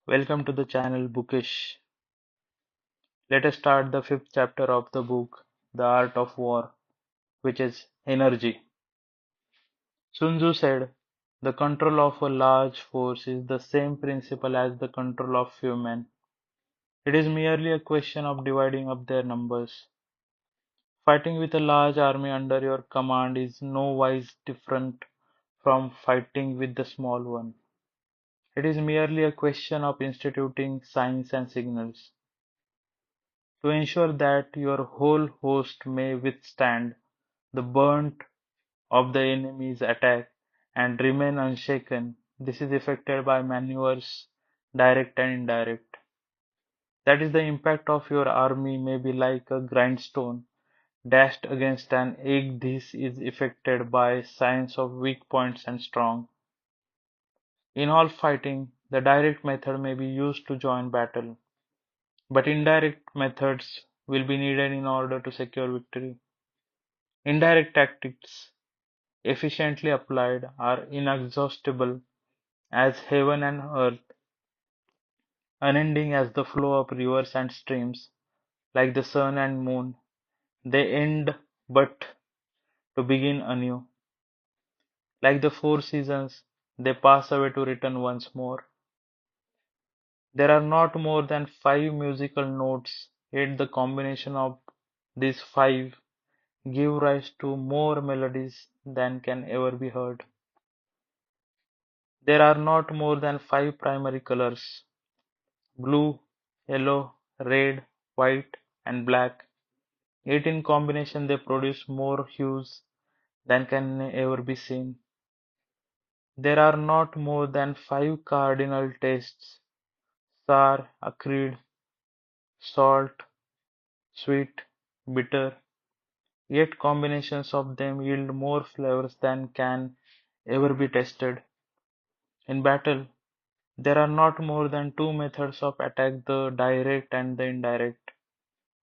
Welcome to the channel Bookish. Let us start the fifth chapter of the book, The Art of War, which is energy. Sun Tzu said, the control of a large force is the same principle as the control of few men. It is merely a question of dividing up their numbers. Fighting with a large army under your command is no wise different from fighting with the small one. It is merely a question of instituting signs and signals. To ensure that your whole host may withstand the brunt of the enemy's attack and remain unshaken, this is effected by maneuvers, direct and indirect. That is, the impact of your army may be like a grindstone dashed against an egg. This is effected by signs of weak points and strong. In all fighting, the direct method may be used to join battle, but indirect methods will be needed in order to secure victory. Indirect tactics, efficiently applied, are inexhaustible as heaven and earth, unending as the flow of rivers and streams, like the sun and moon. They end but to begin anew. Like the four seasons, they pass away to return once more. There are not more than five musical notes, yet the combination of these five give rise to more melodies than can ever be heard. There are not more than five primary colors: blue, yellow, red, white, and black, yet in combination they produce more hues than can ever be seen. There are not more than five cardinal tastes: sour, acrid, salt, sweet, bitter, yet combinations of them yield more flavors than can ever be tested. In battle, there are not more than two methods of attack: the direct and the indirect.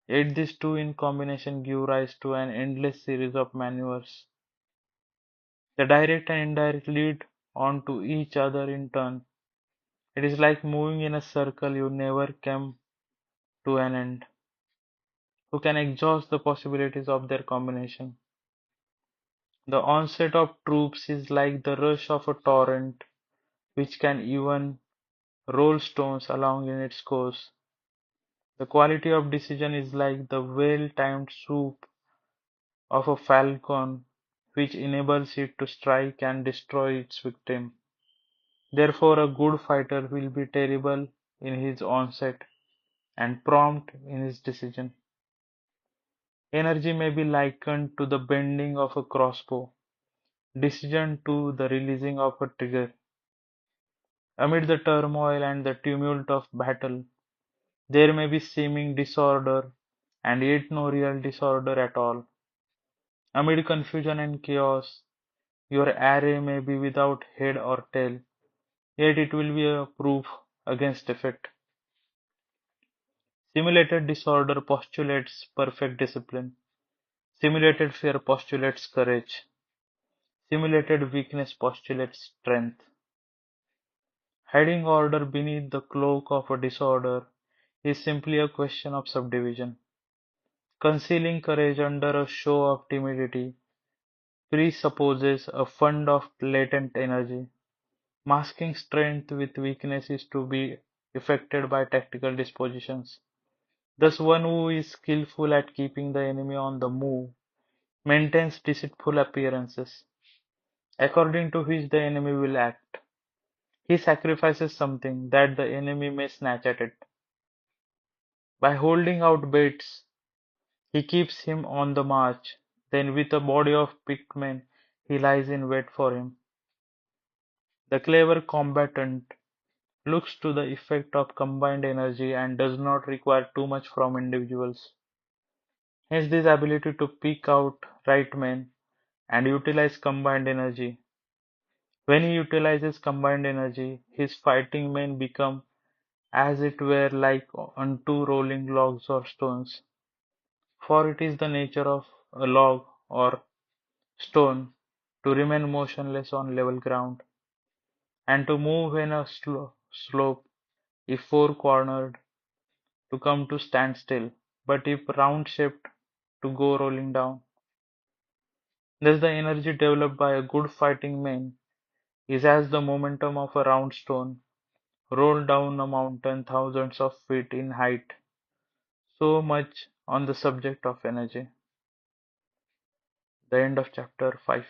Yet these two in combination give rise to an endless series of maneuvers. The direct and indirect lead on to each other in turn. It is like moving in a circle you never come to an end. Who can exhaust the possibilities of their combination? The onset of troops is like the rush of a torrent which can even roll stones along in its course. The quality of decision is like the well-timed swoop of a falcon which enables it to strike and destroy its victim. Therefore, a good fighter will be terrible in his onset and prompt in his decision. Energy may be likened to the bending of a crossbow, decision to the releasing of a trigger. Amid the turmoil and the tumult of battle, there may be seeming disorder and yet no real disorder at all. Amid confusion and chaos, your array may be without head or tail, yet it will be a proof against defeat. Simulated disorder postulates perfect discipline. Simulated fear postulates courage. Simulated weakness postulates strength. Hiding order beneath the cloak of a disorder is simply a question of subdivision. Concealing courage under a show of timidity presupposes a fund of latent energy. Masking strength with weakness is to be effected by tactical dispositions. Thus one who is skillful at keeping the enemy on the move maintains deceitful appearances, according to which the enemy will act. He sacrifices something that the enemy may snatch at it. By holding out baits, he keeps him on the march, then with a body of picked men he lies in wait for him. The clever combatant looks to the effect of combined energy and does not require too much from individuals. Hence this ability to pick out right men and utilize combined energy. When he utilizes combined energy, his fighting men become as it were like unto rolling logs or stones. For it is the nature of a log or stone to remain motionless on level ground, and to move in a slope if four-cornered, to come to stand still, but if round-shaped, to go rolling down. Thus the energy developed by a good fighting man is as the momentum of a round stone rolled down a mountain thousands of feet in height. So much on the subject of energy. The end of chapter 5.